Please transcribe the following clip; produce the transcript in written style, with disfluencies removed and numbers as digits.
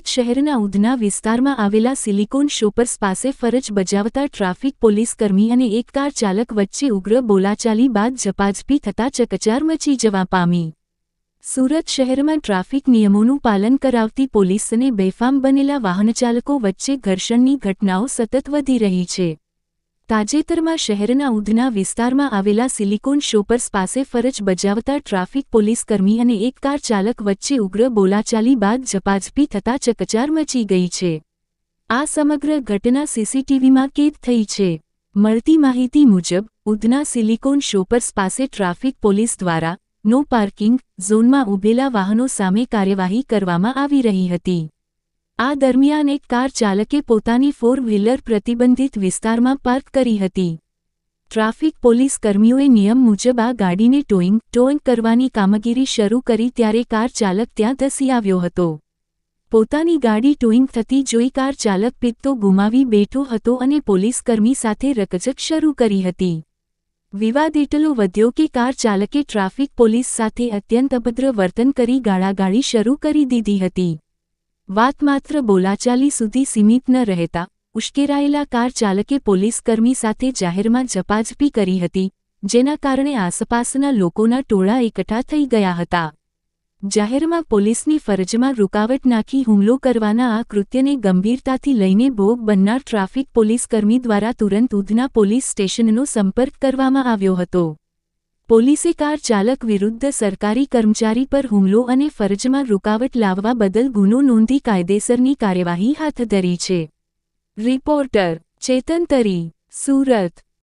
સુરત શહેરના ઉધના વિસ્તારમાં આવેલા સિલિકોન શોપર્સ પાસે ફરજ બજાવતા ટ્રાફિક પોલીસકર્મી અને એક કાર ચાલક વચ્ચે ઉગ્ર બોલાચાલી બાદ ઝપાઝપી થતા ચકચાર મચી જવા પામી. સુરત શહેરમાં ટ્રાફિક નિયમોનું પાલન કરાવતી પોલીસ અને બેફામ બનેલા વાહનચાલકો વચ્ચે ઘર્ષણની ઘટનાઓ સતત વધી રહી છે. તાજેતરમાં શહેરના ઉધના વિસ્તારમાં આવેલા સિલિકોન શોપર્સ પાસે ફરજ બજાવતા ટ્રાફિક પોલીસકર્મી અને એક કાર ચાલક વચ્ચે ઉગ્ર બોલાચાલી બાદ ઝપાઝપી થતા ચકચાર મચી ગઈ છે. આ સમગ્ર ઘટના સીસીટીવીમાં કેદ થઈ છે. મળતી માહિતી મુજબ ઉધના સિલિકોન શોપર્સ પાસે ટ્રાફિક પોલીસ દ્વારા નો પાર્કિંગ ઝોનમાં ઊભેલા વાહનો સામે કાર્યવાહી કરવામાં આવી રહી હતી. આ દરમિયાન એક કાર ચાલકે પોતાની ફોર વ્હીલર પ્રતિબંધિત વિસ્તારમાં પાર્ક કરી હતી. ટ્રાફિક પોલીસ કર્મીઓએ નિયમ મુજબ આ ગાડીને ટોઈંગ કરવાની કામગીરી શરૂ કરી ત્યારે કાર ચાલક ત્યાં ધસી આવ્યો હતો. પોતાની ગાડી ટોઈંગ થતી જોઈ કાર ચાલક પિત્તો ગુમાવી બેઠો હતો અને પોલીસકર્મી સાથે રકઝક શરૂ કરી હતી. વિવાદ એટલો વધ્યો કે કાર ચાલકે ટ્રાફિક પોલીસ સાથે અત્યંત અભદ્ર વર્તન કરી ગાળાગાળી શરૂ કરી દીધી હતી. વાત માત્ર બોલાચાલી સુધી સીમિત ન રહેતા ઉશ્કેરાયેલા કાર ચાલકે પોલીસકર્મી સાથે જાહેરમાં ઝપાઝપી કરી હતી, જેના કારણે આસપાસના લોકોના ટોળા એકઠા થઈ ગયા હતા. જાહેરમાં પોલીસની ફરજમાં રૂકાવટ નાખી હુમલો કરવાના આ કૃત્યને ગંભીરતાથી લઈને ભોગ બનનાર ટ્રાફિક પોલીસકર્મી દ્વારા તુરંત ઉધના પોલીસ સ્ટેશનનો સંપર્ક કરવામાં આવ્યો હતો. પોલીસે કાર ચાલક વિરુદ્ધ સરકારી કર્મચારી પર હુમલો અને ફરજમાં રૂકાવટ લાવવા બદલ ગુનો નોંધી કાયદેસરની કાર્યવાહી હાથ ધરી છે. રિપોર્ટર ચેતન તરી, સુરત.